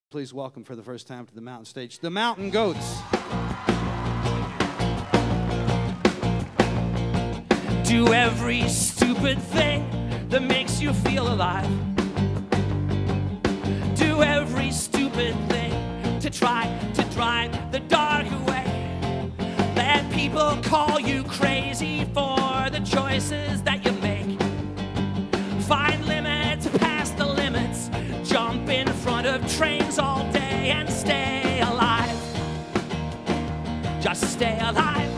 Please welcome for the first time to the Mountain Stage, the Mountain Goats. Do every stupid thing that makes you feel alive. Do every stupid thing to try to drive the dark away. Let people call you crazy for the choices that you make. Find limits, pass the limits, jump in front of trains all day and stay alive. Just stay alive.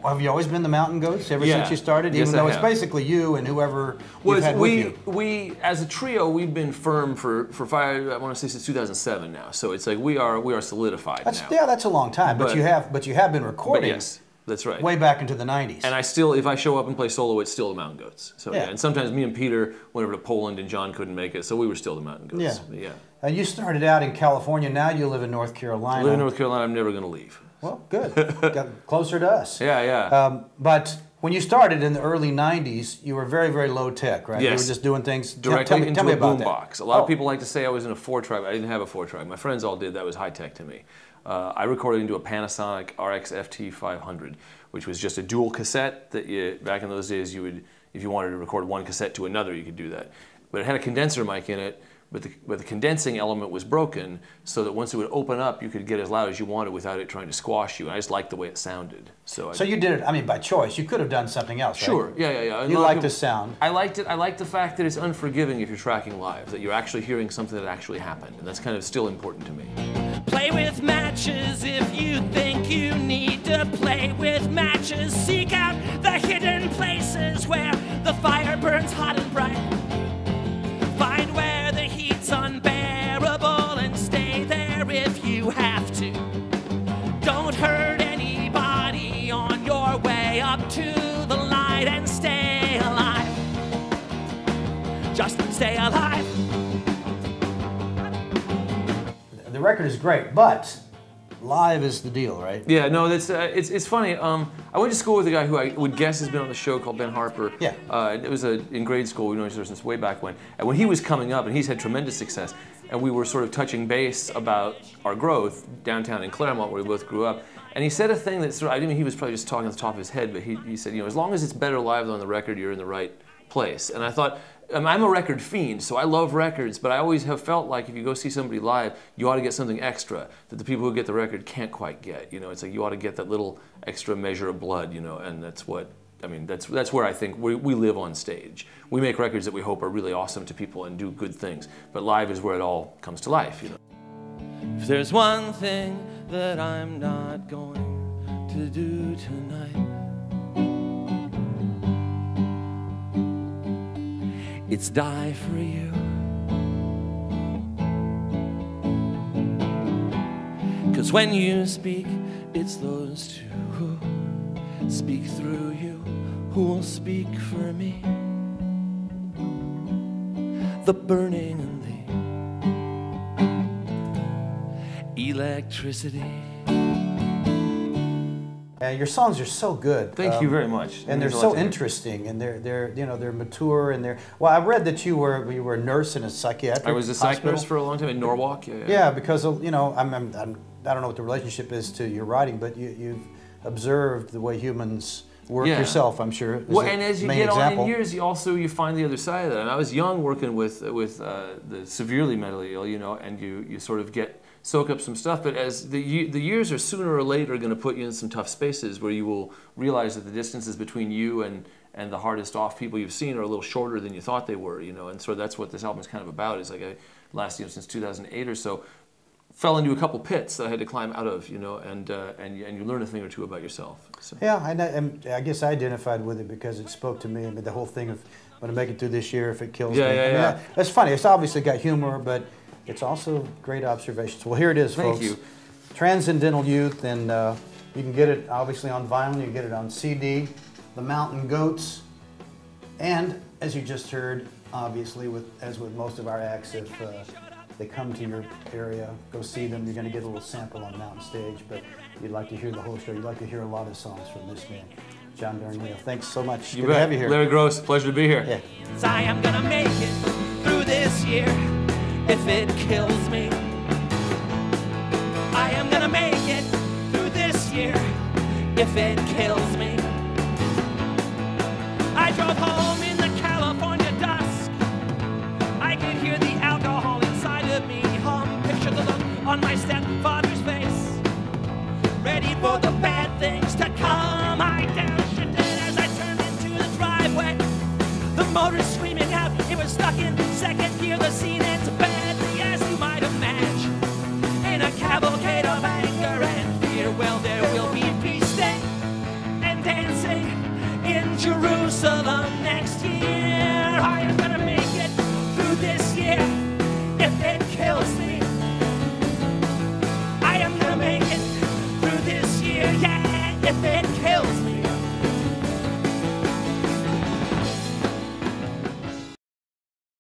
Well, have you always been the Mountain Goats ever since you started? Yes, Even though it's basically you and whoever you've had with you. We, as a trio, we've been firm for I want to say since 2007 now. So it's like we are solidified now. Yeah, that's a long time. But you have been recording. Yes, that's right. Way back into the 90s. And I still, if I show up and play solo, it's still the Mountain Goats. So yeah. And sometimes me and Peter went over to Poland and John couldn't make it, so we were still the Mountain Goats. Yeah. And you started out in California. Now you live in North Carolina. I live in North Carolina. I'm never going to leave. Well, good. Got closer to us. Yeah. But when you started in the early 90s, you were very, very low tech, right? Yes. You were just doing things directly into tell me a about boombox. A lot of people like to say I was in a 4-track. I didn't have a 4-track. My friends all did. That was high tech to me. I recorded into a Panasonic RX FT 500, which was just a dual cassette that you, back in those days, you would, if you wanted to record one cassette to another, you could do that. But it had a condenser mic in it. But the condensing element was broken, so that once it would open up, you could get as loud as you wanted without it trying to squash you. And I just liked the way it sounded. So you did it, I mean, by choice. You could have done something else, right? Sure, yeah. You liked the sound. I liked it. I liked the fact that it's unforgiving if you're tracking live, that you're actually hearing something that actually happened. And that's kind of still important to me. Play with matches if you think you need to play with matches. Seek out the hidden places where the fire burns hot and bright. Find where the heat's unbearable and stay there if you have to. Don't hurt anybody on your way up to the light and stay alive. Just stay alive. The record is great, but live is the deal, right? Yeah, no, that's it's funny. I went to school with a guy who I would guess has been on the show called Ben Harper. Yeah. It was in grade school. We've known each other since way back when. And when he was coming up, and he's had tremendous success, and we were sort of touching base about our growth downtown in Claremont, where we both grew up. And he said a thing that sort of, I mean, he was probably just talking off the top of his head, but he said, you know, as long as it's better live than on the record, you're in the right place. And I thought, I'm a record fiend, so I love records, but I always have felt like if you go see somebody live, you ought to get something extra that the people who get the record can't quite get. You know, it's like you ought to get that little extra measure of blood, you know, and that's what, I mean, that's where I think we live on stage. We make records that we hope are really awesome to people and do good things, but live is where it all comes to life, you know. If there's one thing that I'm not going to do tonight, it's die for you. 'Cause when you speak, it's those two who speak through you who will speak for me. The burning and the electricity. Your songs are so good. Thank you very much. And they're so interesting, and they're mature, and they're. Well, I read that you were a nurse in a psychiatric. I was a psych nurse for a long time in Norwalk. Yeah, because you know, I don't know what the relationship is to your writing, but you've observed the way humans work yourself, I'm sure. Well, and as you get on in years, you find the other side of that. And I was young working with the severely mentally ill, you know, and you sort of soak up some stuff, but as the years are sooner or later going to put you in some tough spaces where you will realize that the distances between you and the hardest off people you've seen are a little shorter than you thought they were, you know, and so that's what this album is kind of about. Is like since 2008 or so, fell into a couple pits that I had to climb out of, you know, and you learn a thing or two about yourself. So. Yeah, I guess I identified with it because it spoke to me. I mean, the whole thing of I'm going to make it through this year if it kills me. Yeah. That's funny. It's obviously got humor, but it's also great observations. Well, here it is, folks. Thank you. Transcendental Youth, and you can get it obviously on vinyl. You can get it on CD. The Mountain Goats, and as you just heard, obviously, as with most of our acts, if they come to your area, go see them. You're going to get a little sample on Mountain Stage, but you'd like to hear the whole show. You'd like to hear a lot of songs from this man, John Darnielle. Thanks so much. Good to have you here. Larry Groce, pleasure to be here. Yeah. I am gonna make it through this year. if it kills me. I am gonna make it through this year if it kills me. I drove home in the California dusk. I could hear the alcohol inside of me hum. Picture the look on my stepfather's face, ready for the bad things to come. I downshifted as I turned into the driveway. The motor screaming out, it was stuck in second gear. The scene ends.